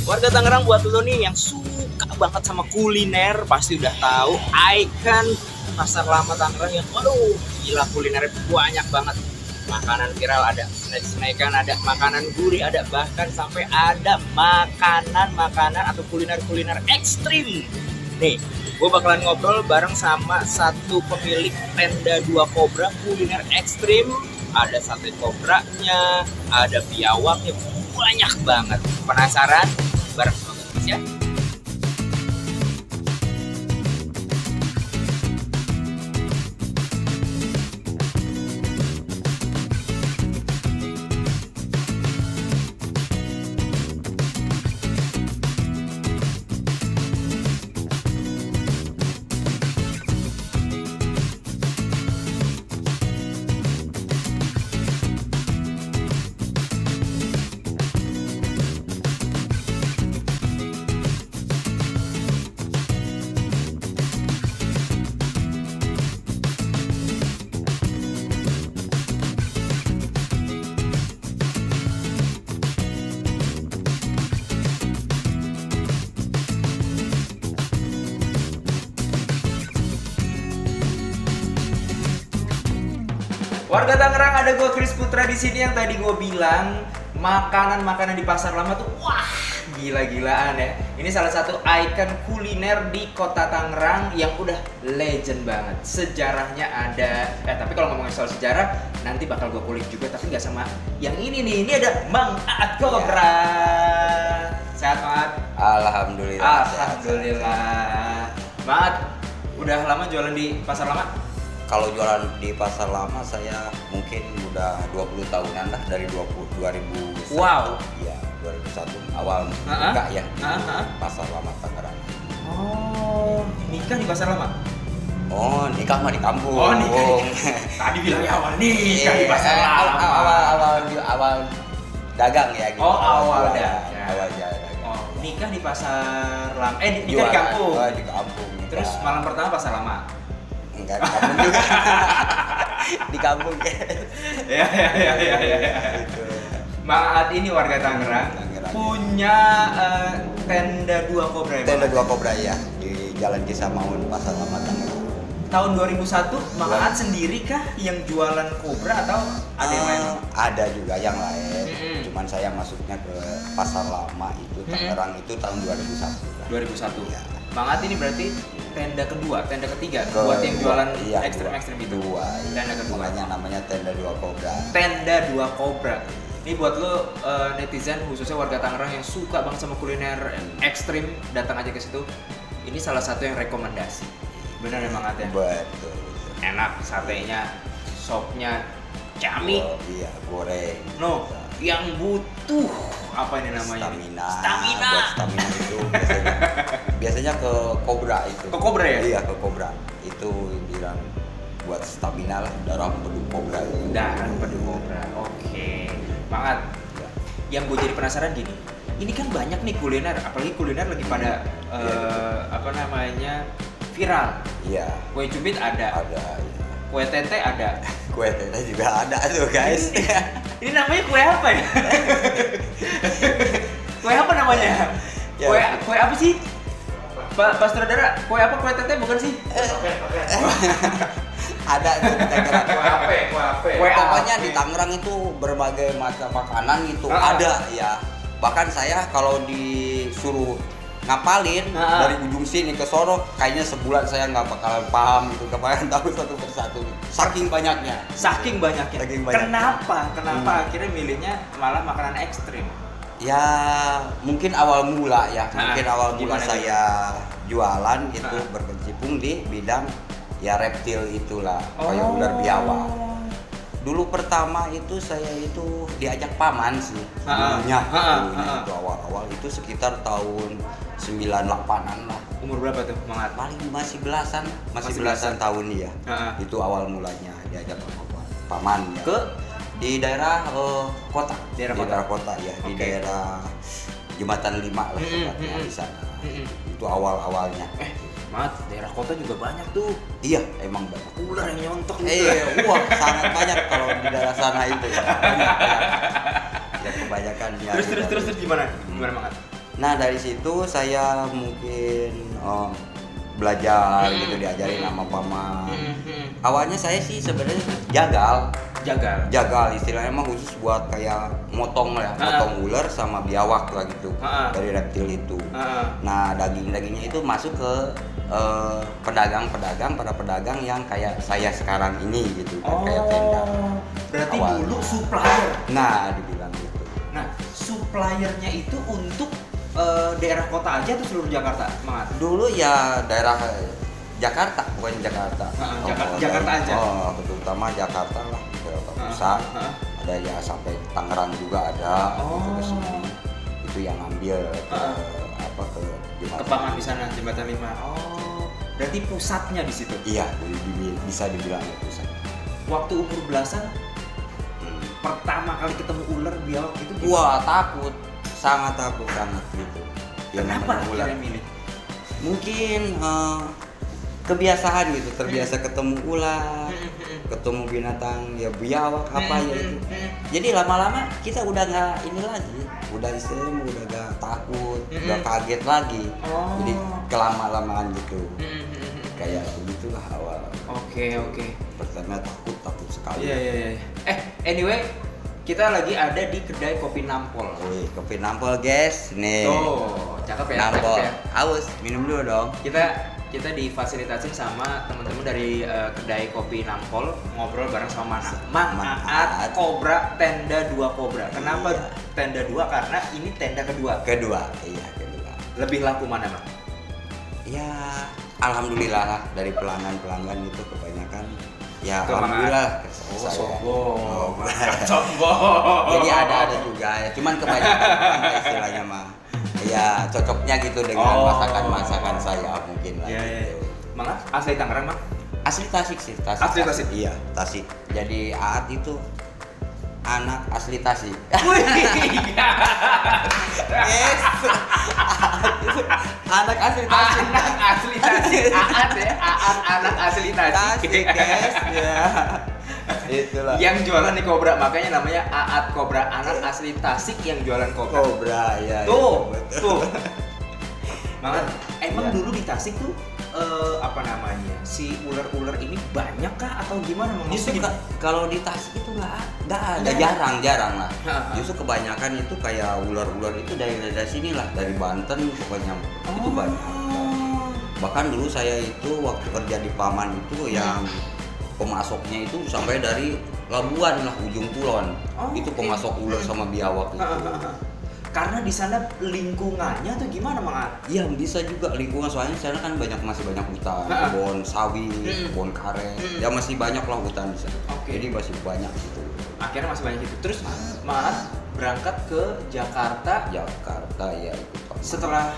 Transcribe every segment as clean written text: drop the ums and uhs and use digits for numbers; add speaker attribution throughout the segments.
Speaker 1: Warga Tangerang, buat lo nih yang suka banget sama kuliner, pasti udah tahu ikon Pasar Lama Tangerang yang waduh gila, kulinernya banyak banget. Makanan viral ada, snack-snackan ada, makanan gurih ada, bahkan sampai ada makanan-makanan atau kuliner-kuliner ekstrim. Nih, gue bakalan ngobrol bareng sama satu pemilik tenda Dua Kobra kuliner ekstrim. Ada sate kobranya, ada biawaknya, banyak banget. Penasaran? Bareng sama gue ya. Warga Tangerang, ada gue Chris Putra di sini yang tadi gue bilang makanan-makanan di Pasar Lama tuh wah gila-gilaan ya. Ini salah satu ikon kuliner di Kota Tangerang yang udah legend banget. Sejarahnya ada, tapi kalau ngomongin soal sejarah nanti bakal gue kulik juga, tapi nggak sama yang ini nih. Ini ada Mang Aat Kobra. Sehat Mang Aat?
Speaker 2: Alhamdulillah.
Speaker 1: Alhamdulillah. Mang Aat, udah lama jualan di Pasar Lama?
Speaker 2: Kalau jualan di Pasar Lama saya mungkin udah 20 tahunan lah, dari 2001.
Speaker 1: Wow.
Speaker 2: Iya, 2001 awal buka ya di Pasar Lama Tangerang.
Speaker 1: Oh, nikah di Pasar Lama?
Speaker 2: Oh, nikah mah di kampung.
Speaker 1: Oh, nikah. Tadi bilangnya awal nikah di Pasar Lama.
Speaker 2: Awal dagang ya gitu.
Speaker 1: Oh, awal dagang.
Speaker 2: Awal dagang.
Speaker 1: Oh, nikah di Pasar Lama. Nikah di kampung.
Speaker 2: Oh, di kampung.
Speaker 1: Terus malam pertama Pasar Lama.
Speaker 2: Enggak, di kampung juga. Di kampung ya.
Speaker 1: Ya. Mang Aat ini warga Tangerang. Punya tenda Dua Kobra ya?
Speaker 2: Tenda Dua Kobra ya, di Jalan Kisah Maun, Pasar Lama Tangerang.
Speaker 1: Tahun 2001, Mang Aat sendiri kah yang jualan kobra atau ada yang lain?
Speaker 2: Ada juga yang lain. Cuman saya masuknya ke Pasar Lama itu Tangerang itu tahun 2001.
Speaker 1: 2001.
Speaker 2: Ya.
Speaker 1: Mang Aat ini berarti tenda ketiga buat yang jualan
Speaker 2: iya,
Speaker 1: ekstrim itu.
Speaker 2: Dua. Iya.
Speaker 1: Tenda kedua.
Speaker 2: Namanya Tenda Dua Kobra.
Speaker 1: Tenda Dua Kobra. Ini buat lo netizen, khususnya warga Tangerang yang suka banget sama kuliner ekstrim, datang aja ke situ. Ini salah satu yang rekomendasi. Benar ya Mang Aat ya?
Speaker 2: Betul.
Speaker 1: Enak, satenya, sopnya, cami.
Speaker 2: Iya, goreng.
Speaker 1: No, yang butuh apa ini namanya?
Speaker 2: Stamina. Buat stamina itu biasanya ke Kobra itu.
Speaker 1: Ke Kobra ya?
Speaker 2: Iya, ke Kobra. Itu bilang buat stamina lah, darah pedu Kobra itu.
Speaker 1: Darah pedu Kobra. Oke. Mang Aat, yang gue jadi penasaran gini. Ini kan banyak nih kuliner, apalagi kuliner lagi pada apa namanya? Viral.
Speaker 2: Iya.
Speaker 1: Kue cubit ada.
Speaker 2: Ada. Iya.
Speaker 1: Kue tete ada.
Speaker 2: Kue tete juga ada tuh guys.
Speaker 1: Ini namanya kue apa ya? Kue apa namanya?
Speaker 2: Ya.
Speaker 1: Kue apa sih? Pak Sutradara, kue apa? Kue tete bukan sih?
Speaker 2: Ada tuh di Tangerang.
Speaker 1: Kue
Speaker 2: Pokoknya
Speaker 1: ape.
Speaker 2: di Tangerang itu berbagai macam makanan itu ada ya. Bahkan saya kalau disuruh ngapalin dari ujung sini ke sono, kayaknya sebulan saya nggak bakalan paham gitu, kemarin tahu satu persatu. Saking banyaknya.
Speaker 1: Saking banyaknya. Kenapa akhirnya milihnya malah makanan ekstrim?
Speaker 2: Ya mungkin awal mula ya, mungkin awal mula
Speaker 1: gimana
Speaker 2: saya jualan itu berkecimpung di bidang ya reptil itulah, kayak ular biawak. Dulu pertama itu saya itu diajak paman sih, dulunya itu awal-awal itu sekitar tahun 98-an lah.
Speaker 1: Umur berapa tuh Mang Aat?
Speaker 2: Paling masih belasan tahun ya. Itu awal mulanya diajak paman ya.
Speaker 1: Ke
Speaker 2: di daerah kota,
Speaker 1: daerah
Speaker 2: kota ya, di daerah Jembatan 5 lah tepatnya di sana. Itu awal-awalnya.
Speaker 1: Mat, daerah kota juga banyak tuh.
Speaker 2: Iya, emang banyak.
Speaker 1: Ular yang nyontok gitu.
Speaker 2: Wah, sangat banyak kalau di daerah sana itu ya. Banyak. Ya kebanyakan ya.
Speaker 1: Terus gimana? Gimana Mang Aat?
Speaker 2: Nah dari situ saya mungkin belajar gitu, diajarin sama paman. Awalnya saya sih sebenarnya jagal istilahnya mah khusus buat kayak motong lah, motong ular sama biawak lah gitu dari reptil itu. Nah dagingnya itu masuk ke para pedagang yang kayak saya sekarang ini gitu kan, kayak tenda.
Speaker 1: Berarti
Speaker 2: awalnya.
Speaker 1: Dulu supplier.
Speaker 2: Nah dibilang gitu.
Speaker 1: Nah suppliernya itu untuk daerah kota aja atau seluruh Jakarta, Mang?
Speaker 2: Dulu ya daerah Jakarta, bukan Jakarta.
Speaker 1: Jakarta aja.
Speaker 2: Terutama Jakarta lah, Jakarta Pusat. Ada ya sampai Tangerang juga ada. Gitu ke sini. Itu yang ambil ke
Speaker 1: ke paman di sana, Jembatan 5. Berarti pusatnya di situ.
Speaker 2: Iya, bisa dibilang pusat.
Speaker 1: Waktu umur belasan, pertama kali ketemu ular biawak itu gimana?
Speaker 2: Wah, takut. Sangat takut gitu.
Speaker 1: Kenapa akhirnya milih?
Speaker 2: Mungkin kebiasaan gitu, terbiasa ketemu ular, ketemu binatang ya biawak apa ya itu. Jadi lama-lama kita udah nggak ini lagi, udah istilahnya udah nggak takut, udah kaget lagi. Jadi kelama-lamaan gitu. Kayak begitulah awal.
Speaker 1: Oke.
Speaker 2: Pertama takut sekali.
Speaker 1: Iya. Anyway, kita lagi ada di kedai kopi Nampol.
Speaker 2: Wih, kopi Nampol guys, nih.
Speaker 1: Oh, cakep ya.
Speaker 2: Nampol.
Speaker 1: Cakep ya.
Speaker 2: Haus, minum dulu dong.
Speaker 1: Kita difasilitasin sama teman-teman dari kedai kopi Nampol, ngobrol bareng sama Mang Aat Kobra Tenda 2 Kobra. Kenapa tenda 2? Karena ini tenda kedua.
Speaker 2: Kedua.
Speaker 1: Lebih laku mana, Mang?
Speaker 2: Ya, alhamdulillah lah dari pelanggan itu kebanyakan. Ya, alhamdulillah.
Speaker 1: Sombong.
Speaker 2: Jadi ada juga ya, cuman kebanyakan istilahnya mah. Ya, cocoknya gitu dengan masakan saya mungkin lah gitu.
Speaker 1: Mang, asli Tangerang, Mang?
Speaker 2: Asli Tasik sih,
Speaker 1: Asli Tasik.
Speaker 2: Iya, Tasik. Jadi Aat itu anak asli Tasik. Yes. Anak asli Tasik.
Speaker 1: Aat ya, anak asli Tasik.
Speaker 2: Guys, ya. Itulah.
Speaker 1: Yang jualan di Kobra, makanya namanya Aat Kobra, anak asli Tasik yang jualan
Speaker 2: Kobra ya.
Speaker 1: Tuh. Banget. Emang dulu di Tasik tuh si ular-ular ini banyak kah atau gimana?
Speaker 2: Justru kalau di Tasik itu nggak ada, jarang lah. Justru kebanyakan itu kayak ular-ular itu dari sini lah, dari Banten pokoknya itu banyak. Bahkan dulu saya itu waktu kerja di Paman itu yang pemasoknya itu sampai dari Labuan lah, ujung kulon. Itu pemasok ular sama biawak itu.
Speaker 1: Karena di sana lingkungannya tuh gimana, Mang?
Speaker 2: Iya, bisa juga lingkungan, soalnya di sana kan masih banyak hutan, kebun sawit, kebun karet. Ya masih banyak lah hutan di sana. Jadi masih banyak gitu.
Speaker 1: Akhirnya masih banyak itu. Terus Mas berangkat ke Jakarta
Speaker 2: ya ikut.
Speaker 1: Setelah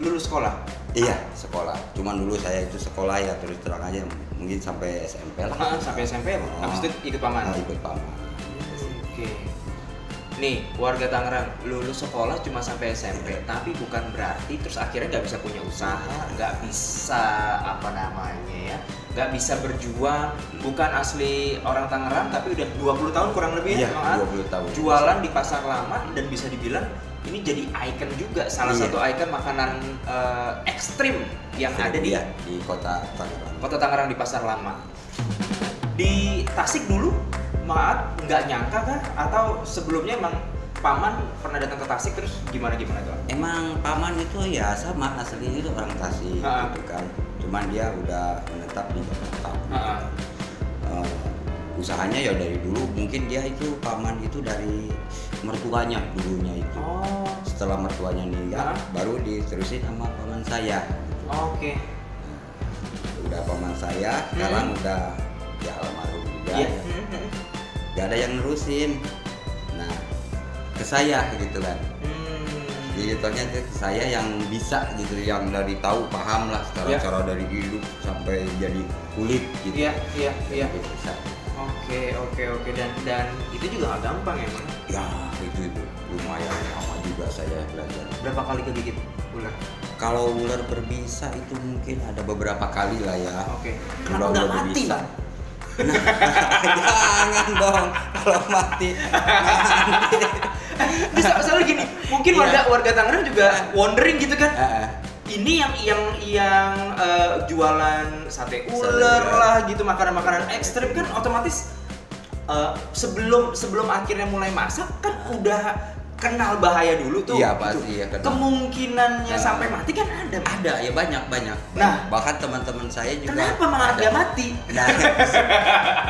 Speaker 1: lulus sekolah?
Speaker 2: Iya, sekolah. Cuman dulu saya itu sekolah ya terus terang aja mungkin sampai SMP lah.
Speaker 1: Sampai SMP, habis itu ikut paman.
Speaker 2: Ikut paman.
Speaker 1: Oke. Nih, warga Tangerang lulus sekolah cuma sampai SMP, tapi bukan berarti terus akhirnya nggak bisa punya usaha, nggak bisa nggak bisa berjuang. Bukan asli orang Tangerang, tapi udah 20 tahun kurang lebih
Speaker 2: ya, 20 tahun.
Speaker 1: Jualan di pasar lama dan bisa dibilang ini jadi ikon juga, salah satu ikon makanan ekstrim yang ada di
Speaker 2: kota Tangerang.
Speaker 1: Kota Tangerang di pasar lama. Di Tasik dulu nggak nyangka kah? Atau sebelumnya emang paman pernah datang ke Tasik terus gimana tuh?
Speaker 2: Emang paman itu ya sama aslinya itu orang Tasik gitu kan. Cuman dia udah menetap di Jakarta. Usahanya ya dari dulu, mungkin dia itu paman itu dari mertuanya dulunya itu. Setelah mertuanya meninggal baru diterusin sama paman saya.
Speaker 1: Oke.
Speaker 2: Udah paman saya sekarang udah ya almarhum juga. Gak ada yang nerusin. Nah, ke saya gitu kan. Jadi ternyata ke saya yang bisa gitu, yang dari tahu paham lah cara dari hidup sampai jadi kulit gitu.
Speaker 1: Iya.
Speaker 2: Bisa.
Speaker 1: Oke. Dan itu juga gak gampang ya, Mang?
Speaker 2: Ya, itu lumayan lama juga saya belajar.
Speaker 1: Berapa kali kegigit ular?
Speaker 2: Kalau ular berbisa itu mungkin ada beberapa kali lah ya.
Speaker 1: Oke. Kenapa nggak mati, Bang?
Speaker 2: Nah, jangan dong, kalau mati.
Speaker 1: Bisa soalnya gini, mungkin warga Tangerang juga wondering gitu kan. Ini yang jualan sate ular lah gitu, makanan-makanan ekstrim kan otomatis sebelum akhirnya mulai masak kan udah kenal bahaya dulu tuh.
Speaker 2: Iya pasti ya.
Speaker 1: Kemungkinannya sampai mati kan ada.
Speaker 2: Ada ya banyak.
Speaker 1: Nah
Speaker 2: bahkan teman-teman saya juga.
Speaker 1: Kenapa malah dia mati?
Speaker 2: Nah,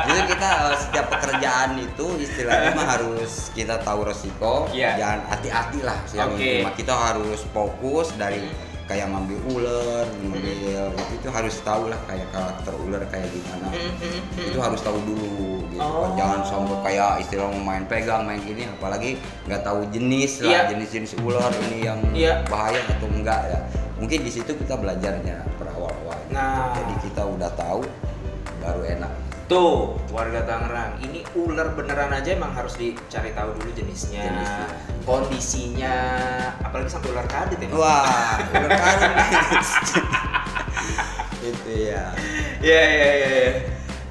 Speaker 2: jadi kita setiap pekerjaan itu istilahnya mah harus kita tahu resiko. Jangan hati-hati lah. Kita harus fokus dari kayak ngambil ular, itu harus tahu lah kayak karakter ular kayak gimana. Itu harus tahu dulu gitu kan. Jangan sampai kayak istilah main pegang main gini, apalagi nggak tahu jenis lah, jenis ular ini yang bahaya atau enggak ya. Mungkin di situ kita belajarnya berawal-awal. Jadi kita udah tahu baru enak.
Speaker 1: Tuh, warga Tangerang, ini ular beneran aja emang harus dicari tahu dulu jenisnya, kondisinya, apalagi sampai ular kadet ya.
Speaker 2: Wah, ular kadet. Itu ya.
Speaker 1: Ya.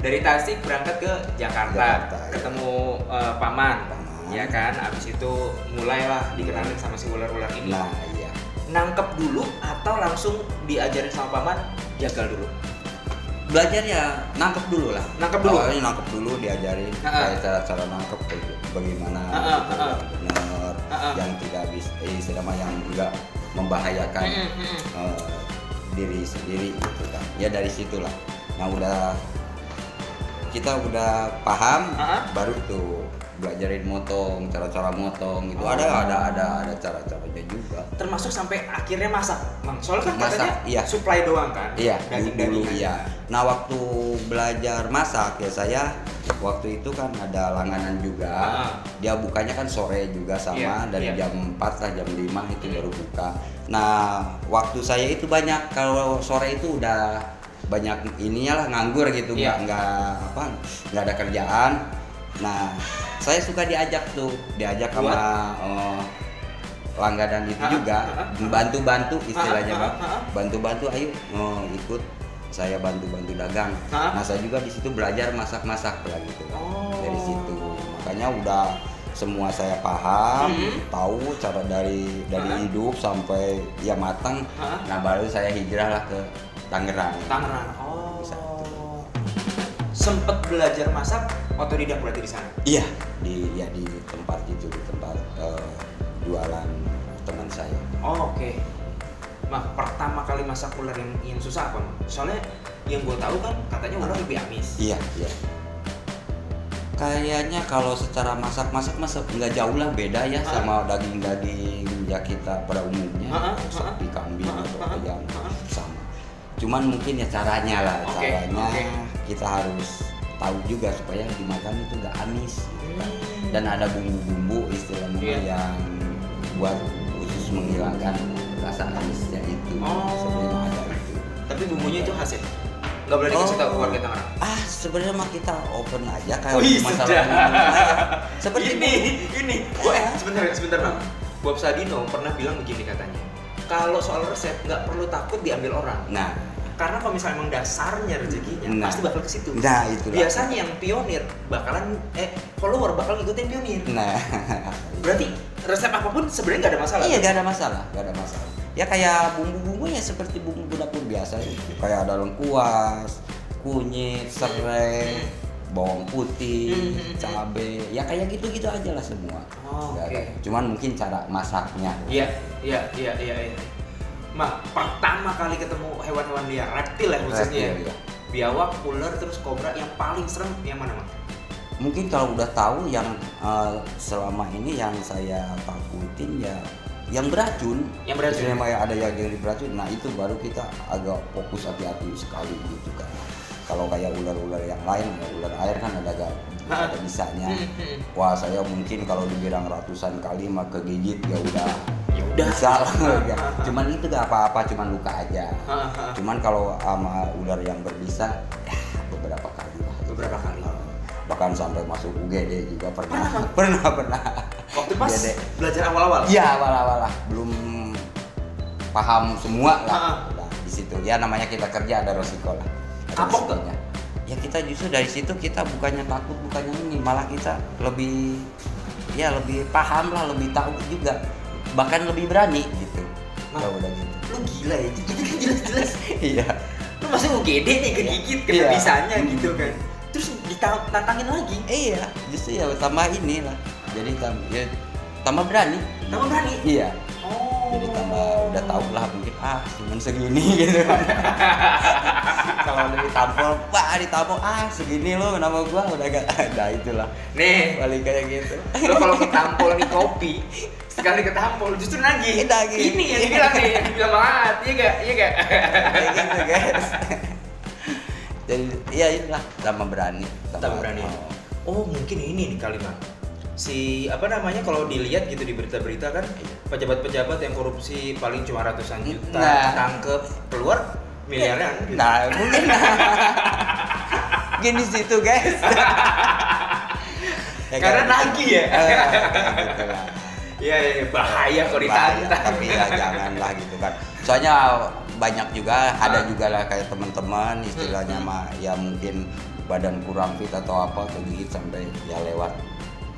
Speaker 1: Dari Tasik berangkat ke Jakarta. Ketemu paman, ya kan? Abis itu mulailah dikenalin sama si ular-ular ini.
Speaker 2: Nah, iya.
Speaker 1: Nangkep dulu atau langsung diajarin sama paman, jagal dulu?
Speaker 2: Belajar ya nangkep dulu lah. Awalnya nangkep dulu, diajarin kayak cara nangkep bagaimana benar, yang tidak bisa istilahnya yang enggak membahayakan diri sendiri gitu kan. Ya dari situlah. Nah kita udah paham, baru tuh belajarin motong, cara-cara motong gitu. Ada cara-caranya juga.
Speaker 1: Termasuk sampai akhirnya masak, Bang. Soalnya kan katanya supply doang kan?
Speaker 2: Iya, dulu iya. Nah, waktu belajar masak ya saya waktu itu kan ada langganan juga. Dia bukanya kan sore juga sama dari jam 4 lah jam 5 itu baru buka. Nah, waktu saya itu banyak kalau sore itu udah banyak ininya lah nganggur gitu, nggak ada kerjaan. Nah, saya suka diajak sama langganan itu juga, bantu istilahnya Bang. Bantu ayo ikut saya bantu dagang. Nah, saya juga di situ belajar masak-masak lah gitu. Dari situ. Makanya udah semua saya paham, tahu cara dari hidup sampai ya matang. Nah, baru saya hijrah lah ke Tangerang.
Speaker 1: Sempet belajar masak otodidak berarti di sana?
Speaker 2: Iya, di tempat itu, di tempat jualan teman saya.
Speaker 1: Oke. Nah, pertama kali masak ular yang susah apa? Soalnya yang gue tahu kan katanya ular lebih amis.
Speaker 2: Iya. Kayaknya kalau secara masak nggak jauh lah beda ya sama daging-daging ya kita pada umumnya, sapi, kambing atau ayam sama. Cuman mungkin ya caranya kita harus tahu juga supaya dimakan itu nggak amis gitu kan. Dan ada bumbu-bumbu istilahnya yang buat khusus menghilangkan rasa amisnya itu. Sebenarnya ada itu.
Speaker 1: Tapi bumbunya itu khas ya? Nggak boleh dikasih tahu keluarga Tangerang?
Speaker 2: Sebenarnya mah kita open aja kayak masalah
Speaker 1: seperti ini. Sebentar Bang. Bob Sadino pernah bilang begini katanya. Kalau soal resep nggak perlu takut diambil orang.
Speaker 2: Nah,
Speaker 1: karena kalau misalnya emang dasarnya rezekinya pasti bakal ke situ.
Speaker 2: Nah, itulah.
Speaker 1: Biasanya yang pionir bakalan follower bakal ngikutin pionir.
Speaker 2: Nah,
Speaker 1: berarti resep apapun sebenarnya nggak ada masalah.
Speaker 2: Iya, nggak ada masalah. Ya kayak bumbu-bumbunya seperti bumbu dapur biasa itu. Kayak ada lengkuas, kunyit, serai, bawang putih, cabai, ya kayak gitu-gitu aja lah semua. Cuman mungkin cara masaknya.
Speaker 1: Iya. Pertama kali ketemu hewan-hewan liar, reptil ya khususnya. Biawak, ular, terus kobra, yang paling serem yang mana, Bang?
Speaker 2: Mungkin kalau udah tahu yang selama ini yang saya takutin ya yang beracun. Memang ada yang beracun. Nah, itu baru kita agak fokus hati-hati sekali gitu kan. Kalau kayak ular-ular yang lain, ular air kan ada bisanya. Wah, saya mungkin kalau dibilang ratusan kali mah kegigit ya udah bisa lah. Cuman itu gak apa-apa, cuman luka aja. Cuman kalau sama ular yang berbisa beberapa kali. Bahkan sampai masuk UGD juga pernah.
Speaker 1: Waktu pas belajar awal-awal?
Speaker 2: Iya, awal-awal lah. Belum paham semua lah. Di situ ya namanya kita kerja ada resiko lah. Resikonya. Ya kita justru dari situ kita bukannya takut, bukannya ini, malah kita lebih paham lah, lebih tahu juga bahkan lebih berani gitu. Kalau udah gitu.
Speaker 1: Lu gila ya, itu jelas-jelas.
Speaker 2: Iya.
Speaker 1: Lu masa UGD nih kegigit kena bisanya gitu kan. Terus ditantangin lagi.
Speaker 2: Iya, justru ya tambah ini lah. Jadi tambah berani.
Speaker 1: Tambah berani?
Speaker 2: Iya. Jadi tambah udah tahu lah mungkin cuman segini gitu kan. Kalau udah ditampol segini lo nama gua udah gak ada itulah.
Speaker 1: Nih,
Speaker 2: balik kayak gitu.
Speaker 1: Lo kalau ketampol nih kopi, sekali ketampol justru nagih. Ini yang dibilang nih, yang dibilang banget. Iya gak?
Speaker 2: Kayak gitu guys. Jadi iya inilah tambah berani.
Speaker 1: Oh mungkin ini nih kalimat. Si kalau dilihat gitu di berita-berita kan pejabat-pejabat yang korupsi paling cuma ratusan juta tangkep keluar miliaran gitu.
Speaker 2: Nah mungkin gini situ guys.
Speaker 1: Karena nagih ya.
Speaker 2: Gitu lah.
Speaker 1: Iya bahaya kalau ditantang.
Speaker 2: Tapi ya janganlah gitu kan. Soalnya banyak juga ada juga lah kayak teman-teman istilahnya mah ya mungkin badan kurang fit atau apa kegigit sampai ya lewat.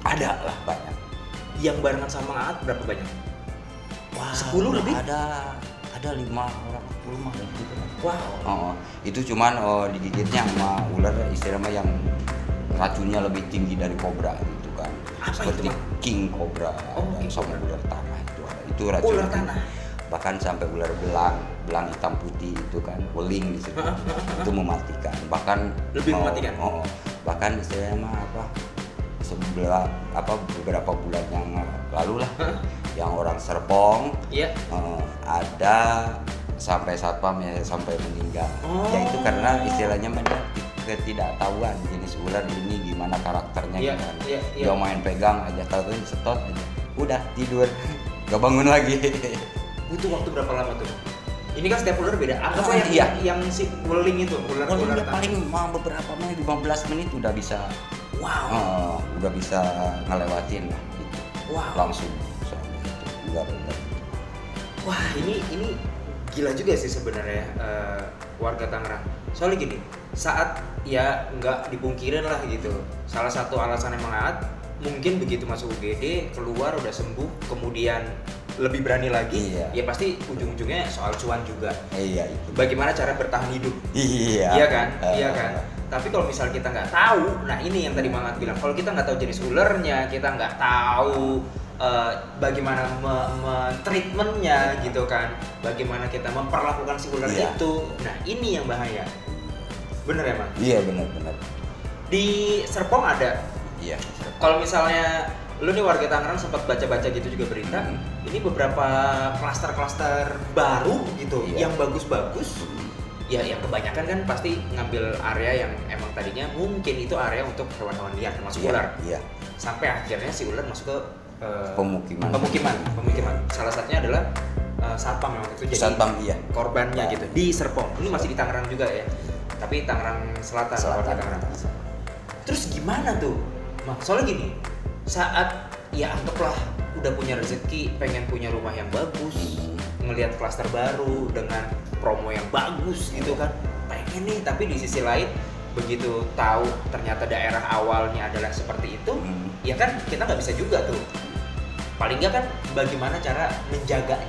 Speaker 2: Ada lah banyak.
Speaker 1: Yang barengan sama Aat berapa banyak?
Speaker 2: Wah,
Speaker 1: 10 lebih?
Speaker 2: Ada 5 orang, 10 mah gitu.
Speaker 1: Wow.
Speaker 2: Itu cuman digigitnya sama ular istilahnya yang racunnya lebih tinggi dari kobra gitu kan.
Speaker 1: Apa
Speaker 2: seperti
Speaker 1: itu,
Speaker 2: king kobra dan sama ular tanah itu ada. Itu racun.
Speaker 1: Ular tanah.
Speaker 2: Bahkan sampai ular belang hitam putih itu kan, weling di situ. Itu mematikan. Bahkan
Speaker 1: lebih mematikan.
Speaker 2: Bahkan istilahnya mah beberapa bulan yang lalu lah yang orang Serpong ada sampai satpam ya sampai meninggal ya itu karena istilahnya ketidaktahuan jenis ular ini gimana karakternya dia main pegang aja tahu setot aja udah tidur gak bangun lagi.
Speaker 1: Butuh waktu berapa lama tuh? Ini kan setiap ular beda. Anggaplah yang si weling itu ular
Speaker 2: paling beberapa menit 15 menit udah bisa.
Speaker 1: Wow.
Speaker 2: Udah bisa ngelewatin lah gitu.
Speaker 1: Wow.
Speaker 2: Langsung soalnya itu ular.
Speaker 1: Wah, ini gila juga sih sebenarnya warga Tangerang. Soalnya gini, saat ya nggak dipungkirin lah gitu. Salah satu alasan emang Aat mungkin begitu masuk UGD keluar udah sembuh kemudian lebih berani lagi ya pasti ujung-ujungnya soal cuan juga.
Speaker 2: Iya itu.
Speaker 1: Bagaimana cara bertahan hidup?
Speaker 2: Iya
Speaker 1: kan? Iya kan? Tapi kalau misal kita nggak tahu, nah ini yang tadi Mangat bilang, kalau kita nggak tahu jenis ulernya, kita nggak tahu bagaimana treatmentnya gitu kan, bagaimana kita memperlakukan si ular itu, nah ini yang bahaya. Bener ya Mang?
Speaker 2: Iya benar.
Speaker 1: Di Serpong ada.
Speaker 2: Iya.
Speaker 1: Kalau misalnya lu nih warga Tangerang sempat baca-baca gitu juga berita, ini beberapa klaster-klaster baru gitu yang bagus-bagus. Ya yang kebanyakan kan pasti ngambil area yang emang tadinya mungkin itu area untuk hewan-hewan liar termasuk ular.
Speaker 2: Iya.
Speaker 1: Sampai akhirnya si ular masuk ke
Speaker 2: pemukiman.
Speaker 1: Salah satunya adalah satpam yang waktu itu jadi korbannya gitu di Serpong. Ini masih di Tangerang juga ya. Tapi Tangerang Selatan. Tangerang. Terus gimana tuh? Soalnya gini, saat ya anggaplah udah punya rezeki, pengen punya rumah yang bagus, ngelihat klaster baru dengan promo yang bagus gitu kan, pengen nih, tapi di sisi lain begitu tahu ternyata daerah awalnya adalah seperti itu, ya kan kita nggak bisa juga tuh. Paling nggak kan bagaimana cara menjaganya?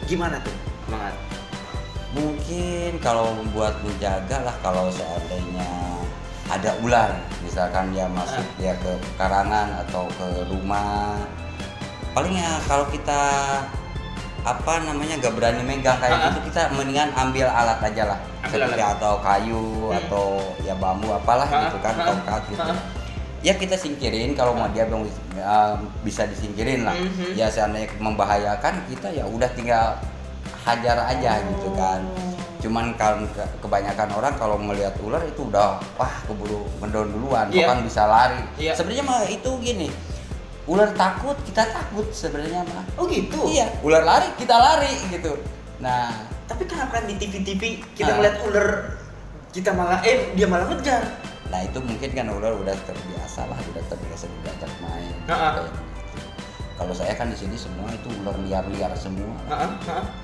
Speaker 1: Gimana tuh, Mangat?
Speaker 2: Mungkin kalau buat menjaga lah kalau seandainya ada ular, misalkan dia masuk dia ke karangan atau ke rumah, paling ya kalau kita gak berani megang kayak gitu, kita mendingan ambil alat aja lah, seperti atau kayu atau ya bambu apalah gitu kan, tongkat gitu. Ya kita singkirin kalau mau dia bisa disingkirin lah. Ya seandainya membahayakan kita ya udah tinggal hajar aja gitu kan. Cuman kalau kebanyakan orang kalau melihat ular itu udah keburu ngedown duluan, bahkan bisa lari. Sebenarnya mah itu gini, ular takut kita takut sebenarnya mah.
Speaker 1: Oh gitu?
Speaker 2: Iya, ular lari kita lari gitu. Nah,
Speaker 1: tapi kenapa di TV kita ngeliat ular kita malah dia malah ngejar?
Speaker 2: Nah itu mungkin kan ular udah terbiasa diajak main. Kalau saya kan di sini semua itu ular liar semua.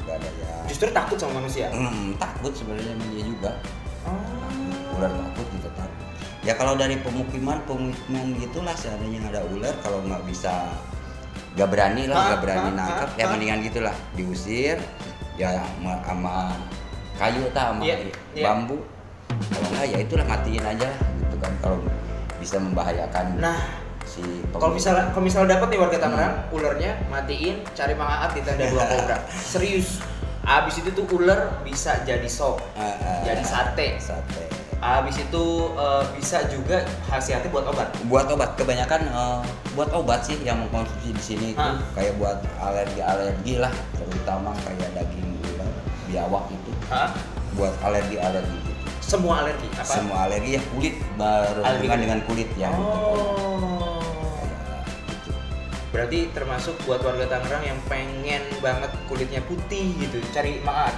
Speaker 2: Gak ada ya.
Speaker 1: Justru takut sama manusia.
Speaker 2: Takut sebenarnya dia juga. Ular takut kita takut. Ya kalau dari pemukiman gitulah seandainya ada ular, kalau nggak bisa gak berani nangkep, ya mendingan gitulah, diusir ya sama kayu sama bambu. Kalau enggak ya itulah matiin aja lah gitu kan, kalau bisa membahayakan.
Speaker 1: Nah,
Speaker 2: si
Speaker 1: kalau misalnya dapat nih warga Tangerang, ulernya matiin, cari Mang Aat di tenda 2 Kobra. Serius. Abis itu tuh ular bisa jadi sop, jadi sate. Abis itu bisa juga khasiatnya buat obat.
Speaker 2: Buat obat, kebanyakan buat obat sih yang mengkonsumsi di sini itu kayak buat alergi lah, terutama kayak daging ular biawak itu. Buat alergi gitu.
Speaker 1: Semua alergi? Apa?
Speaker 2: Semua alergi ya, kulit, berhubungan dengan kulit ya. Gitu.
Speaker 1: Berarti termasuk buat warga Tangerang yang pengen banget kulitnya putih gitu, cari Mang Aat.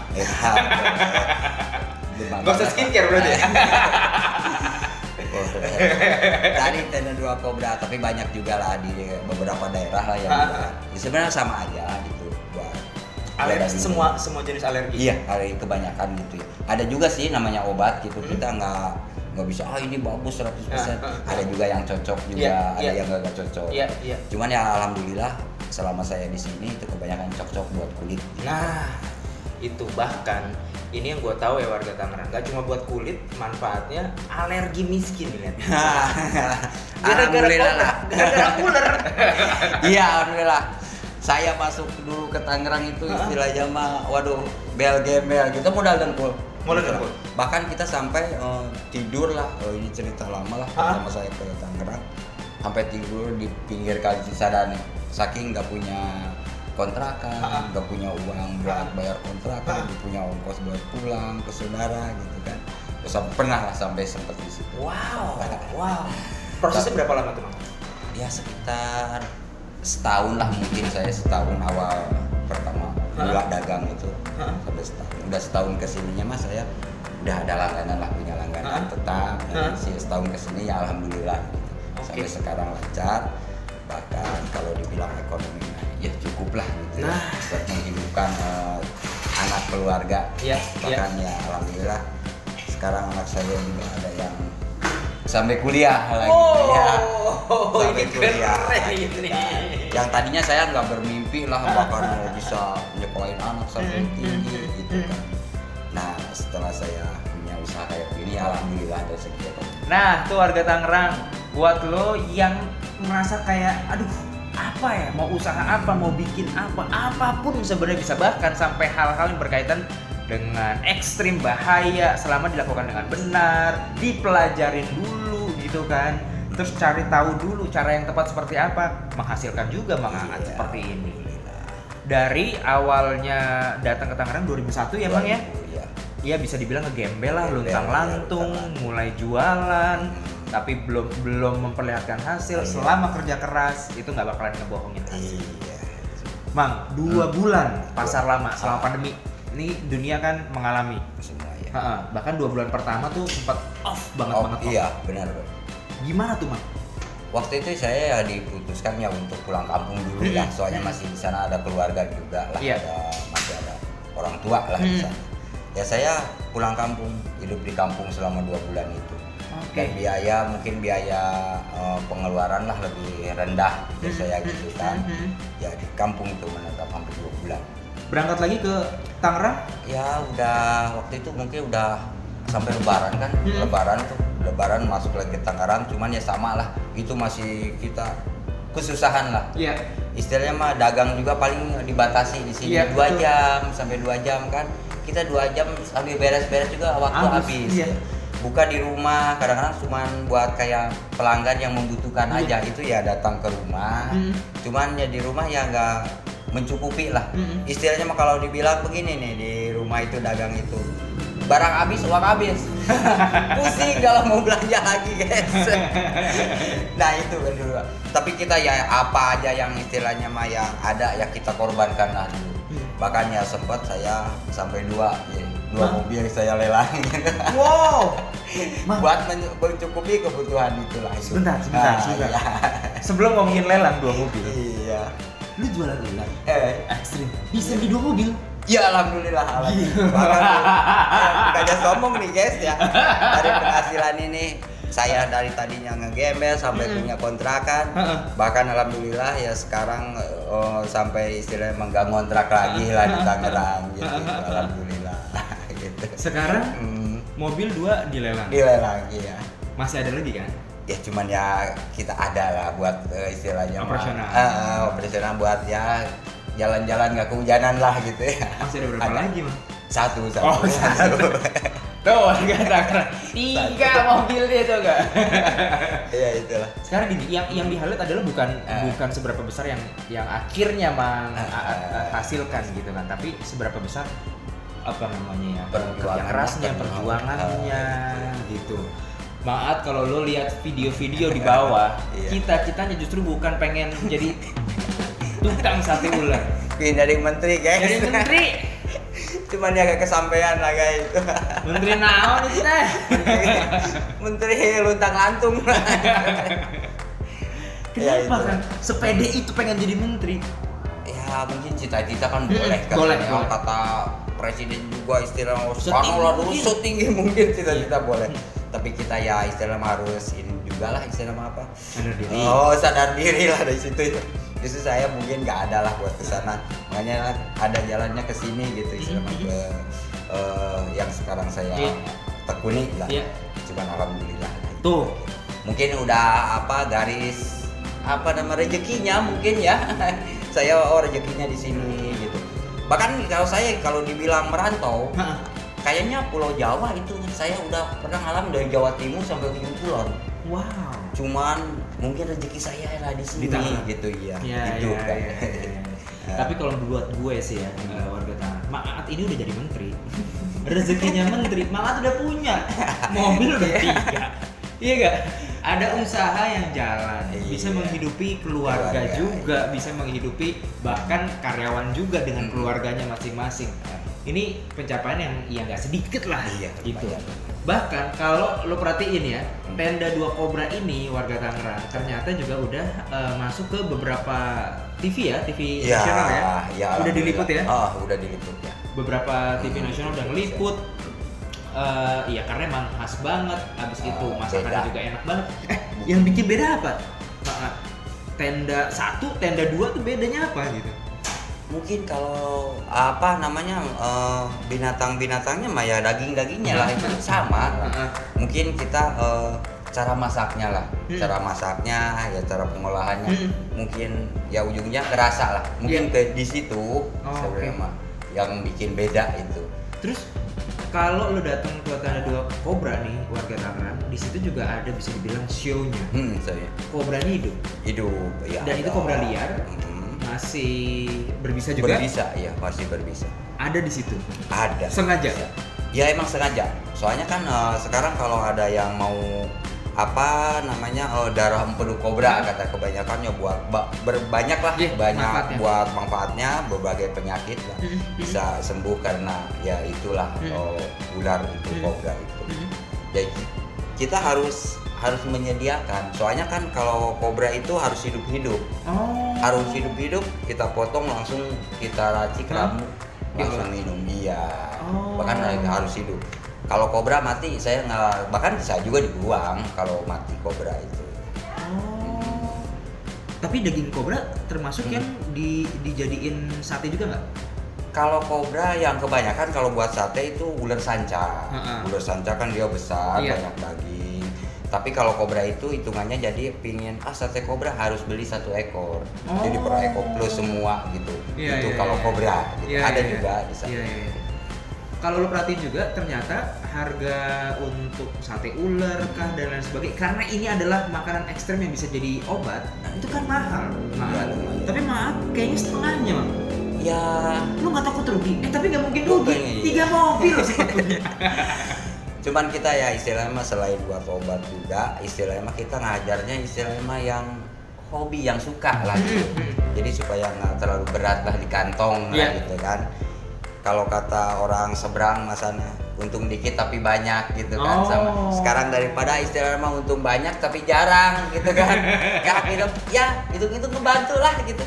Speaker 1: Gak usah skincare berarti ya?
Speaker 2: Dari tenda 2 Kobra, tapi banyak juga lah di beberapa daerah lah yang sebenarnya sama aja gitu.
Speaker 1: Alergi, semua jenis alergi?
Speaker 2: Iya, alergi kebanyakan gitu ya. Ada juga sih namanya obat gitu, kita nggak bisa ini bagus 100%. Ada juga yang cocok juga, ada yang nggak cocok. Cuman ya alhamdulillah selama saya di sini itu kebanyakan cocok buat kulit.
Speaker 1: Nah, itu bahkan ini yang gue tahu ya warga Tangerang, gak cuma buat kulit, manfaatnya alergi miskin nih.
Speaker 2: Alhamdulillah lah.
Speaker 1: Gara-gara ular.
Speaker 2: Iya, alhamdulillah. Saya masuk dulu ke Tangerang itu istilahnya mah, waduh, bel gembel gitu, modal dengkul. Bahkan kita sampai tidur lah, ini cerita lama lah sama saya ke Tangerang, sampai tidur di pinggir Kali Cisadane, saking nggak punya kontrakan, nggak punya uang buat bayar kontrakan, nggak punya ongkos buat pulang ke saudara gitu kan. Terus pernah lah sampai sempet di situ.
Speaker 1: Wow. Prosesnya berapa lama tuh, Bang?
Speaker 2: Ya sekitar setahun lah, mungkin saya setahun awal pertama mulai dagang itu sampai setahun. Udah setahun kesininya mas saya udah ada langganan lah, punya langganan tetap. Sih setahun kesini ya alhamdulillah sampai sekarang lancar. Bahkan kalau dibilang ekonomi ya cukup lah gitu, buat menghidupkan anak keluarga. Bahkan ya alhamdulillah sekarang anak saya juga ada yang sampai kuliah lagi sampai
Speaker 1: ini
Speaker 2: kuliah
Speaker 1: ini.
Speaker 2: Yang tadinya saya nggak bermimpi lah bahkan mau bisa nyekolahin anak sampai tinggi gitu kan. Nah setelah saya punya usaha kayak gini alhamdulillah ada segi ekonomi.
Speaker 1: Nah tuh warga Tangerang, buat lo yang merasa kayak aduh apa ya, mau usaha apa, mau bikin apa, apapun sebenarnya bisa, bahkan sampai hal-hal yang berkaitan dengan ekstrim bahaya selama dilakukan dengan benar, dipelajarin dulu gitu kan, terus cari tahu dulu cara yang tepat seperti apa, menghasilkan juga Mang Aat seperti ini. Dari awalnya datang ke Tangerang 2001 ya Bang ya? Iya bisa dibilang ngegembel lah, luntang-lantung, mulai jualan, tapi belum memperlihatkan hasil. Selama kerja keras itu nggak bakalan ngebohongin hasil. Mang, 2 bulan pasar lama selama pandemi. Ini dunia kan mengalami
Speaker 2: semua ya.
Speaker 1: Bahkan 2 bulan pertama tuh sempat off banget.
Speaker 2: Iya benar.
Speaker 1: Gimana tuh Mang?
Speaker 2: Waktu itu saya diputuskan ya untuk pulang kampung dulu lah, soalnya masih di sana ada keluarga juga lah, masih ada orang tua lah di sana. Ya saya pulang kampung, hidup di kampung selama 2 bulan itu. Dan biaya pengeluaran lah lebih rendah gitu saya gitu kan. Ya di kampung itu menetap hampir 2 bulan.
Speaker 1: Berangkat lagi ke Tangerang?
Speaker 2: Ya udah waktu itu mungkin udah sampai lebaran kan. Lebaran masuk lagi ke Tangerang, cuman ya sama lah, itu masih kita kesusahan lah. Istilahnya mah dagang juga paling dibatasi di sini 2 jam sampai 2 jam kan. Kita 2 jam sambil beres-beres juga waktu habis. Buka di rumah kadang-kadang cuman buat kayak pelanggan yang membutuhkan aja, itu ya datang ke rumah. Cuman ya di rumah ya nggak mencukupi lah. Istilahnya mah kalau dibilang begini nih, di rumah itu dagang itu barang habis uang habis. Pusing kalau mau belanja lagi guys. Nah itu kan dulu. Tapi kita ya apa aja yang istilahnya mah yang ada ya kita korbankan lah dulu. Bahkan ya sempat saya sampai 2 mobil yang saya lelang.
Speaker 1: Wow.
Speaker 2: Buat mencukupi kebutuhan itulah.
Speaker 1: Sebentar. Sebelum ngomongin lelang 2 mobil.
Speaker 2: Iya.
Speaker 1: Lu jualan ular ekstrim bisa di 2 mobil?
Speaker 2: Ya alhamdulillah. Bahkan bukannya sombong nih guys ya, dari penghasilan ini saya dari tadinya ngegembel sampai punya kontrakan, bahkan alhamdulillah ya sekarang sampai istilahnya nggak ngontrak lagi lah di Tangerang gitu. Alhamdulillah gitu.
Speaker 1: Sekarang mobil 2 dilelang.
Speaker 2: Dilelang ya.
Speaker 1: Masih ada lagi kan?
Speaker 2: Ya cuman ya kita ada lah buat istilahnya
Speaker 1: operasional.
Speaker 2: Operasional buat ya jalan-jalan nggak kehujanan lah gitu ya.
Speaker 1: Masih ada berapa lagi, Bang?
Speaker 2: Satu.
Speaker 1: Oh, satu. Tuh, kata 3 mobil dia tuh enggak.
Speaker 2: Iya itulah.
Speaker 1: Sekarang gini, yang di highlight adalah bukan seberapa besar yang akhirnya hasilkan gitu kan, tapi seberapa besar apa namanya ya, kerja kerasnya, perjuangannya gitu. Maaf kalau lo lihat video-video di bawah, cita-citanya justru bukan pengen jadi tukang sate ular.
Speaker 2: Pengen jadi menteri, guys.
Speaker 1: Jadi menteri.
Speaker 2: Cuman ya gak kesampaian lah guys.
Speaker 1: Menteri naon itu teh?
Speaker 2: Menteri luntang lantung.
Speaker 1: Kenapa kan sepede itu pengen jadi menteri?
Speaker 2: Ya mungkin cita-cita kan boleh kan.
Speaker 1: Boleh.
Speaker 2: Kata presiden juga istilah sekarang lah dulu setinggi mungkin cita-cita boleh. Tapi kita ya istilah harus ini juga lah istilah apa?
Speaker 1: Sadar diri.
Speaker 2: Oh sadar diri lah dari situ. Justru saya mungkin nggak ada lah buat kesana, makanya ada jalannya ke sini gitu istilah ke yang sekarang saya tekuni lah. Cuman alhamdulillah.
Speaker 1: Tuh
Speaker 2: mungkin udah garis nama rezekinya mungkin ya. Saya rezekinya di sini gitu. Bahkan kalau dibilang merantau, kayaknya Pulau Jawa itu saya udah pernah ngalamin dari Jawa Timur sampai ujung kulon.
Speaker 1: Wow.
Speaker 2: Cuman mungkin rezeki saya lah di sini gitu ya. Gitu kan.
Speaker 1: Tapi kalau buat gue sih ya, warga Tangerang, Maat ini udah jadi menteri. Rezekinya menteri, Maat udah punya mobil udah 3. Iya gak? Ada usaha yang jalan, bisa menghidupi keluarga juga, bisa menghidupi bahkan karyawan juga dengan keluarganya masing-masing. Ini pencapaian yang nggak sedikit lah, gitu. Bahkan kalau lo perhatiin ya, tenda 2 Cobra ini warga Tangerang ternyata juga udah masuk ke beberapa TV nasional ya. Udah diliput ya?
Speaker 2: Udah diliput ya.
Speaker 1: Beberapa TV nasional udah ngeliput. Iya karena emang khas banget. Abis itu masakannya juga enak banget. Yang bikin beda apa? Tenda 1, tenda 2 tuh bedanya apa gitu?
Speaker 2: Mungkin kalau binatang-binatangnya mah ya daging-dagingnya lah itu sama. Mungkin kita cara masaknya lah, cara masaknya ya cara pengolahannya mungkin ya ujungnya kerasa lah. Mungkin di situ sebenarnya mah yang bikin beda itu.
Speaker 1: Terus kalau lo datang ke tenda 2 Cobra nih warga Tangerang, di situ juga ada bisa dibilang show-nya. Cobranya hidup. Ya. Dan itu Cobra liar. Masih berbisa juga?
Speaker 2: Berbisa, iya masih berbisa.
Speaker 1: Ada di situ?
Speaker 2: Ada.
Speaker 1: Sengaja?
Speaker 2: Ya emang sengaja. Soalnya kan sekarang kalau ada yang mau darah empedu kobra kata kebanyakannya buat berbanyak lah, banyak buat manfaatnya berbagai penyakit lah bisa sembuh karena ya itulah ular itu kobra itu. Jadi kita harus menyediakan. Soalnya kan kalau kobra itu harus hidup-hidup. Harus hidup-hidup, kita potong langsung kita racik ramu langsung minum. Bahkan harus hidup. Kalau kobra mati bahkan bisa juga dibuang kalau mati kobra itu.
Speaker 1: Tapi daging kobra termasuk yang dijadiin sate juga nggak?
Speaker 2: Kalau kobra yang kebanyakan kalau buat sate itu ular sanca. Ular sanca kan dia besar, banyak daging. Tapi kalau kobra itu hitungannya jadi pingin sate kobra harus beli 1 ekor. Jadi per ekor plus semua gitu. Itu kalau kobra gitu. Ada juga di sana. Kalau lo perhatiin juga ternyata harga untuk sate ular kah dan lain sebagainya, karena ini adalah makanan ekstrem yang bisa jadi obat, itu kan mahal. Tapi maaf kayaknya setengahnya Bang. Ya
Speaker 1: lo nggak takut rugi? Tapi nggak mungkin rugi. 3 mobil sebetulnya.
Speaker 2: Cuman kita ya istilahnya selain buat obat juga, istilahnya kita ngajarnya istilahnya yang hobi, yang suka lah gitu. Jadi supaya nggak terlalu berat lah di kantong lah gitu kan. Kalau kata orang seberang masanya untung dikit tapi banyak gitu kan. Sama sekarang daripada istilahnya untung banyak tapi jarang gitu kan. Itu ngebantu lah gitu.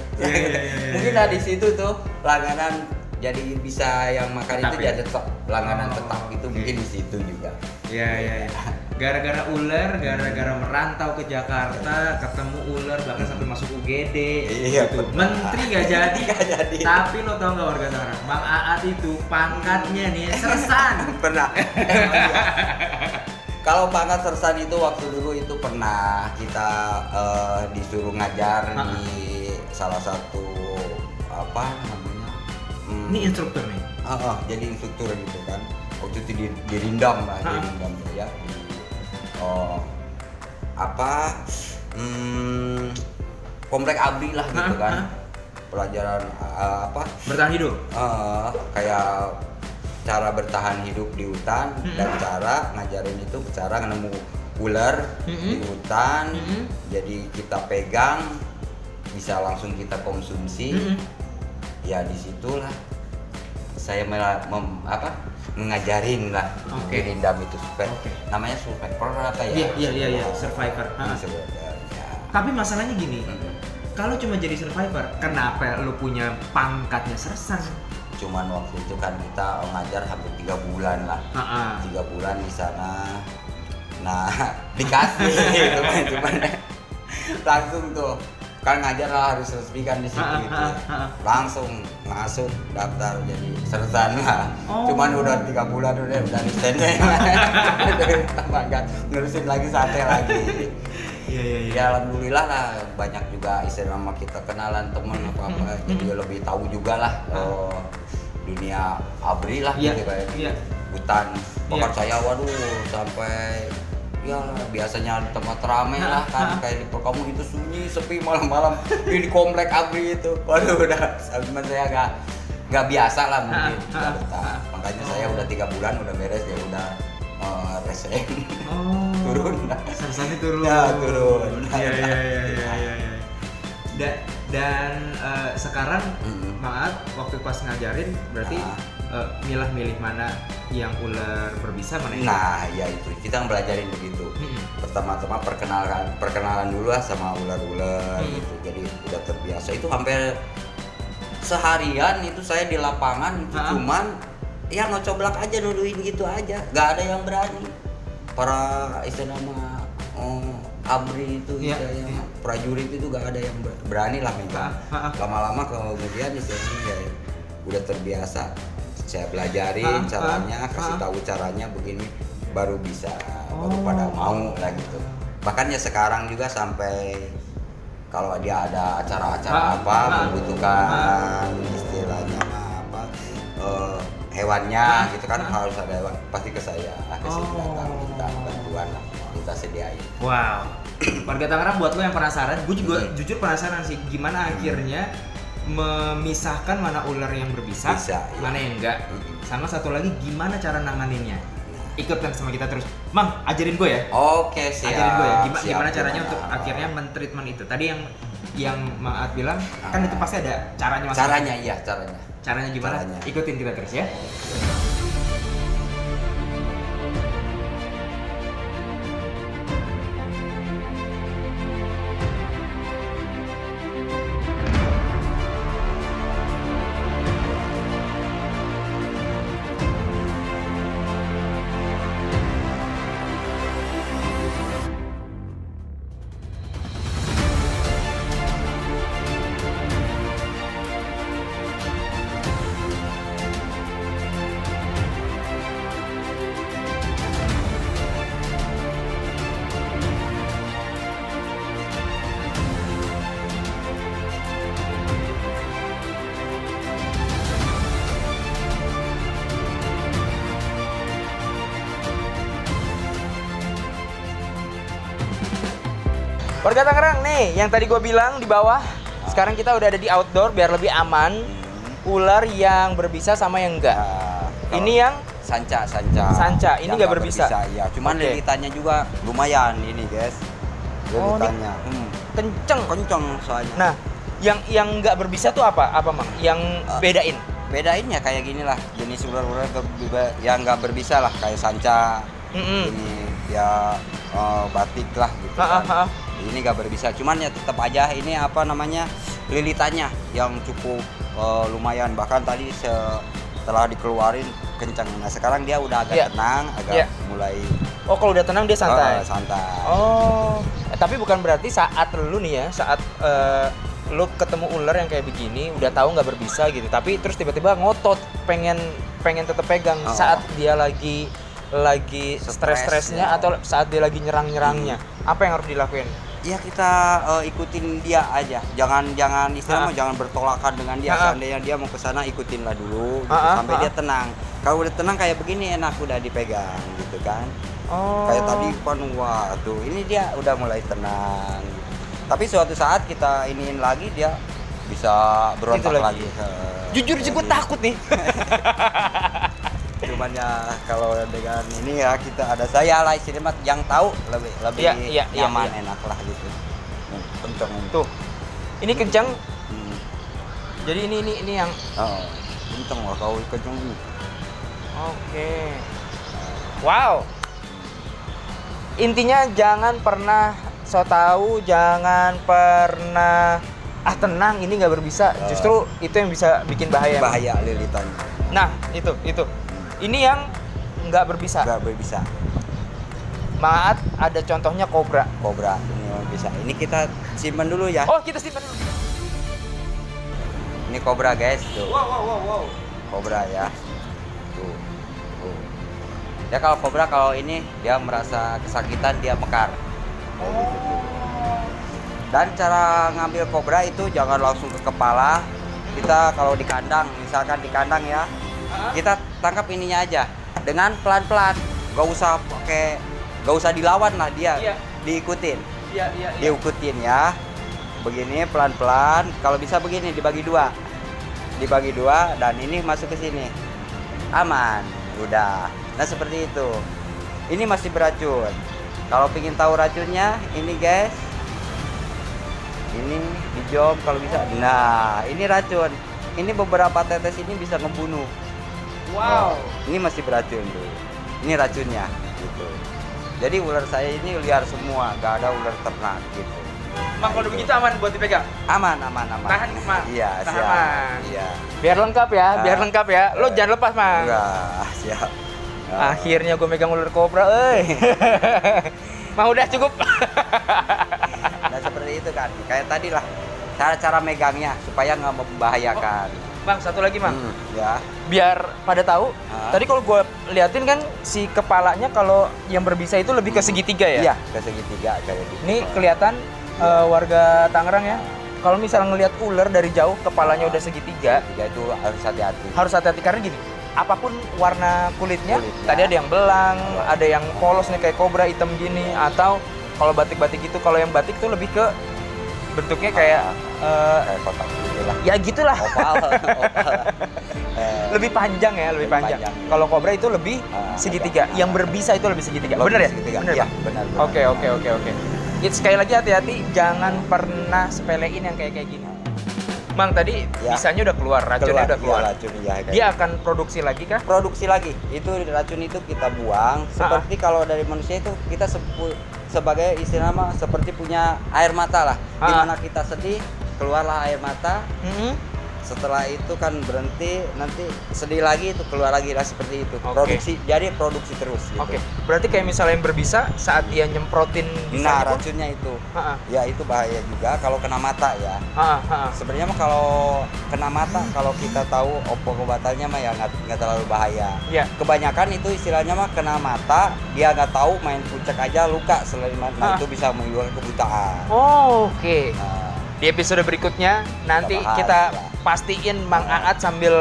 Speaker 2: Mungkin di situ tuh langganan jadi bisa yang makan tetap itu jadi langganan tetap itu mungkin di situ juga.
Speaker 1: Iya. Gara-gara ular, gara-gara merantau ke Jakarta, ketemu ular bahkan sampai masuk UGD.
Speaker 2: Iya,
Speaker 1: gitu.
Speaker 2: betul.
Speaker 1: Menteri gak jadi.
Speaker 2: Nggak jadi.
Speaker 1: Tapi lo tau gak warga Tangerang, Bang Aat itu pangkatnya nih sersan.
Speaker 2: Pernah. Iya. Kalau pangkat sersan itu waktu dulu itu pernah kita disuruh ngajar di salah satu apa namanya?
Speaker 1: Ini instruktur nih.
Speaker 2: Jadi instruktur gitu kan. Waktu itu di Rindam lah, di Rindam ya. Komplek ABRI lah gitu kan. Pelajaran apa?
Speaker 1: Bertahan hidup.
Speaker 2: Kayak cara bertahan hidup di hutan dan cara ngajarin itu cara nemu ular di hutan. Jadi kita pegang bisa langsung kita konsumsi. Ya disitulah saya mengajarin lah di Rindam itu namanya survivor apa ya?
Speaker 1: Iya, survivor. Tapi masalahnya gini, kalau cuma jadi survivor, kenapa lu punya pangkatnya sersan?
Speaker 2: Cuman waktu itu kan kita ngajar hampir 3 bulan lah. 3 bulan di sana. Nah, dikasih cuman langsung tuh kan ngajar lah harus resmi kan di situ gitu. Langsung masuk daftar jadi sersan lah. Cuman udah 3 bulan udah desainnya. Udah ngurusin lagi sate lagi.
Speaker 1: Iya.
Speaker 2: Ya alhamdulillah lah banyak juga istilah nama kita kenalan teman apa jadi lebih tahu juga lah dunia ABRI lah gitu kayak hutan. Bahkan saya waduh sampai ya biasanya di tempat ramai lah kan kayak di Perkampungan itu sunyi sepi malam-malam di komplek ABRI itu. Waduh udah sama saya nggak biasa lah mungkin. Makanya saya udah 3 bulan udah beres ya udah resign. Turun.
Speaker 1: Sersannya turun.
Speaker 2: Ya, turun.
Speaker 1: Iya. Dan sekarang Maat waktu pas ngajarin berarti milih mana yang ular berbisa mana yang
Speaker 2: Nah, ya itu kita belajarin begitu. Pertama-tama perkenalan dulu lah sama ular-ular gitu. Jadi udah terbiasa itu hampir seharian itu saya di lapangan itu cuman ya ngocoblak aja nuduhin gitu aja. Gak ada yang berani. Para istilahnya ABRI itu prajurit itu gak ada yang berani lah megang. Lama-lama kemudian istilahnya ya udah terbiasa. Saya belajarin caranya, kasih tahu caranya begini baru bisa, baru pada mau lah gitu. Bahkan ya sekarang juga sampai kalau dia ada acara-acara apa membutuhkan istilahnya apa hewannya gitu kan harus ada hewan pasti ke saya kasih datang minta bantuan lah kita sediain.
Speaker 1: Wow. Warga Tangerang buat lo yang penasaran, gue juga jujur penasaran sih gimana akhirnya memisahkan mana ular yang berbisa, mana yang enggak. Sama satu lagi gimana cara nanganinnya. Ikutkan sama kita terus. Mang, ajarin gue ya.
Speaker 2: Oke, siap.
Speaker 1: Ajarin gue ya. Gimana caranya untuk akhirnya men-treatment itu. Tadi yang Mang Aat bilang kan itu pasti ada caranya masing-masing.
Speaker 2: Caranya iya, caranya.
Speaker 1: Caranya gimana? Ikutin kita terus ya. Warga Tangerang nih, yang tadi gue bilang di bawah, sekarang kita udah ada di outdoor biar lebih aman. Ular yang berbisa sama yang enggak. Ini yang
Speaker 2: sanca.
Speaker 1: Ini nggak berbisa.
Speaker 2: Ya, cuman lilitannya juga lumayan ini, guys. Lilitannya. Kenceng soalnya.
Speaker 1: Nah, yang nggak berbisa tuh apa, Mang? Yang bedain?
Speaker 2: Bedainnya kayak gini lah, jenis ular-ular yang nggak berbisa lah, kayak sanca. Ini ya batik lah gitu kan. Ini nggak berbisa, cuman ya tetap aja ini apa namanya lilitannya yang cukup lumayan. Bahkan tadi setelah dikeluarin kencang. Nah sekarang dia udah agak tenang, agak mulai.
Speaker 1: Oh kalau udah tenang dia santai.
Speaker 2: Santai.
Speaker 1: Oh, tapi bukan berarti saat lu nih ya, saat lu ketemu ular yang kayak begini, udah tahu nggak berbisa gitu, tapi terus tiba-tiba ngotot, pengen tetap pegang saat dia lagi stres-stresnya atau saat dia lagi nyerang-nyerangnya. Apa yang harus dilakuin?
Speaker 2: Ya kita ikutin dia aja, jangan istilahnya jangan bertolakan dengan dia. Seandainya dia mau ke sana ikutinlah dulu gitu, sampai dia tenang. Kalau udah tenang kayak begini enak udah dipegang gitu kan. Kayak tadi kan wah tuh ini dia udah mulai tenang. Tapi suatu saat kita iniin lagi dia bisa berontak lagi.
Speaker 1: Jujur sih gue takut nih.
Speaker 2: Cuman ya kalau dengan ini ya kita ada saya lah istilahnya yang tahu lebih nyaman enak lah gitu. Kencang
Speaker 1: tuh. Ini kencang. Jadi ini yang
Speaker 2: kencang lah kalau kencang ini.
Speaker 1: Oke. Wow. Intinya jangan pernah so tahu, jangan pernah tenang ini nggak berbisa. Justru itu yang bisa bikin bahaya.
Speaker 2: Bahaya lilitan.
Speaker 1: Nah itu. Ini yang nggak berbisa.
Speaker 2: Nggak berbisa.
Speaker 1: Maat ada contohnya kobra.
Speaker 2: Kobra ini bisa. Ini kita simpan dulu ya.
Speaker 1: Oh kita simpan dulu.
Speaker 2: Ini kobra guys tuh.
Speaker 1: Wow.
Speaker 2: Kobra ya. Tuh. Ya kalau kobra kalau ini dia merasa kesakitan dia mekar. Gitu. Dan cara ngambil kobra itu jangan langsung ke kepala. Kita kalau di kandang, misalkan di kandang ya, kita tangkap ininya aja dengan pelan-pelan. Gak usah dilawan lah dia. Diikutin. Diikutin ya. Begini pelan-pelan. Kalau bisa begini dibagi dua dan ini masuk ke sini. Aman. Udah. Nah seperti itu. Ini masih beracun. Kalau ingin tahu racunnya, ini guys. Ini dijom kalau bisa. Nah, ini racun. Ini beberapa tetes ini bisa ngebunuh.
Speaker 1: Wow.
Speaker 2: Ini masih beracun tuh. Ini racunnya gitu. Jadi ular saya ini liar semua, gak ada ular ternak gitu.
Speaker 1: Mang kalau begitu aman buat dipegang? Aman. Tahan, Mang.
Speaker 2: Iya, siap. Iya.
Speaker 1: Biar lengkap ya. Lo jangan lepas, Mang.
Speaker 2: Enggak, siap.
Speaker 1: Akhirnya gue megang ular kobra, Mah udah cukup.
Speaker 2: Nah seperti itu kan, kayak tadi lah cara megangnya supaya nggak membahayakan.
Speaker 1: Bang, satu lagi Bang.
Speaker 2: Ya.
Speaker 1: Biar pada tahu. Tadi kalau gue liatin kan si kepalanya kalau yang berbisa itu lebih ke segitiga ya?
Speaker 2: Iya, ke segitiga kayak gitu.
Speaker 1: Ini kelihatan warga Tangerang ya. Kalau misalnya ngelihat ular dari jauh kepalanya udah segitiga,
Speaker 2: itu harus hati-hati.
Speaker 1: Harus hati-hati karena gini. Apapun warna kulitnya, tadi ada yang belang, ada yang polos nih kayak kobra hitam gini, atau kalau batik-batik gitu, kalau yang batik tuh lebih ke bentuknya kayak
Speaker 2: kotak gitu lah.
Speaker 1: Ya gitulah.
Speaker 2: Opal.
Speaker 1: Lebih panjang ya, lebih panjang. Kalau kobra itu lebih segitiga, yang berbisa itu lebih segitiga. Bener ya?
Speaker 2: Bener ya? Benar.
Speaker 1: Oke. Sekali lagi hati-hati, jangan pernah sepelein yang kayak gini. Mang tadi bisanya udah keluar, racunnya udah keluar. Dia akan produksi lagi kah?
Speaker 2: Produksi lagi. Itu racun itu kita buang. Seperti kalau dari manusia itu kita sebagai istilah seperti punya air mata lah. Dimana kita sedih, keluarlah air mata. Setelah itu kan berhenti, nanti sedih lagi itu keluar lagi lah seperti itu. Jadi produksi terus gitu.
Speaker 1: Berarti kayak misalnya yang berbisa saat dia nyemprotin
Speaker 2: racunnya itu. Ya itu bahaya juga kalau kena mata ya. Sebenarnya mah kalau kena mata kalau kita tahu obat-obatannya mah ya nggak terlalu bahaya. Kebanyakan itu istilahnya mah kena mata, dia nggak tahu main puncak aja luka selain itu bisa menimbulkan kebutaan. Di episode berikutnya nanti kita pastiin Mang Aat sambil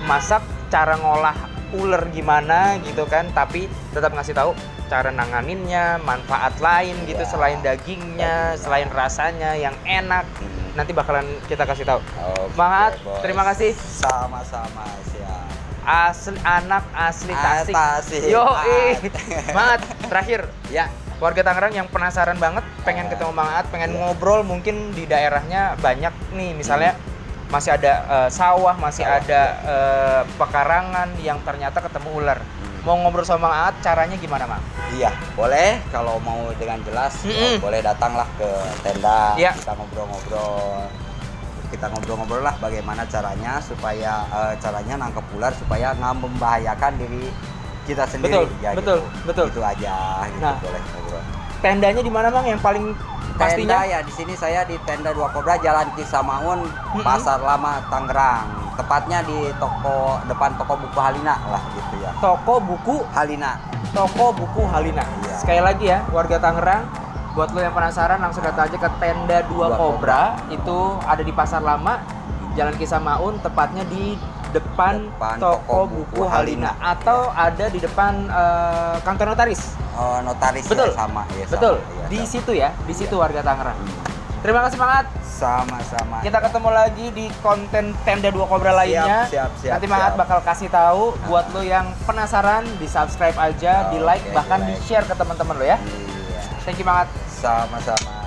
Speaker 2: masak cara ngolah ular gimana gitu kan, tapi tetap ngasih tahu cara nanganinnya, manfaat lain gitu selain dagingnya, selain rasanya yang enak. Nanti bakalan kita kasih tahu. Mang Aat, terima kasih. Sama-sama, siap.
Speaker 1: Anak asli Tasik. Mang Aat, terakhir ya. Warga Tangerang yang penasaran banget, pengen ketemu Mang Aat, pengen ngobrol, mungkin di daerahnya banyak nih, misalnya masih ada sawah, masih ada pekarangan yang ternyata ketemu ular. Mau ngobrol sama Mang Aat, caranya gimana, Mang?
Speaker 2: Iya, boleh. Kalau mau dengan jelas, boleh datanglah ke tenda, kita ngobrol-ngobrol. kita ngobrol-ngobrol lah bagaimana caranya supaya caranya nangkep ular supaya nggak membahayakan diri kita sendiri.
Speaker 1: Betul.
Speaker 2: Itu aja gitu.
Speaker 1: Nah,
Speaker 2: boleh ngobrol.
Speaker 1: Tendanya di mana Bang yang paling pastinya?
Speaker 2: Tenda ya di sini saya di Tenda Dua Kobra Jalan Kisamaun, Pasar Lama Tangerang. Tepatnya di depan toko buku Halina lah gitu ya.
Speaker 1: Toko buku
Speaker 2: Halina.
Speaker 1: Toko buku Halina.
Speaker 2: Iya.
Speaker 1: Sekali lagi ya, warga Tangerang, buat lo yang penasaran langsung datang aja ke Tenda Dua Kobra. Itu ada di Pasar Lama, Jalan Kisamaun, tepatnya di depan toko buku Halina. Atau ada di depan kantor notaris.
Speaker 2: Notaris
Speaker 1: betul.
Speaker 2: Ya, sama ya.
Speaker 1: Betul.
Speaker 2: Sama, ya,
Speaker 1: di
Speaker 2: sama.
Speaker 1: situ ya, di situ warga Tangerang. Terima kasih banget.
Speaker 2: Sama-sama.
Speaker 1: Kita ketemu lagi di konten Tenda Dua Kobra lainnya.
Speaker 2: Siap.
Speaker 1: Nanti Mangat bakal kasih tahu buat lo yang penasaran, di subscribe aja, di like, bahkan di share ke teman-teman lo ya.
Speaker 2: Iya.
Speaker 1: Thank you Mangat.
Speaker 2: Sama-sama.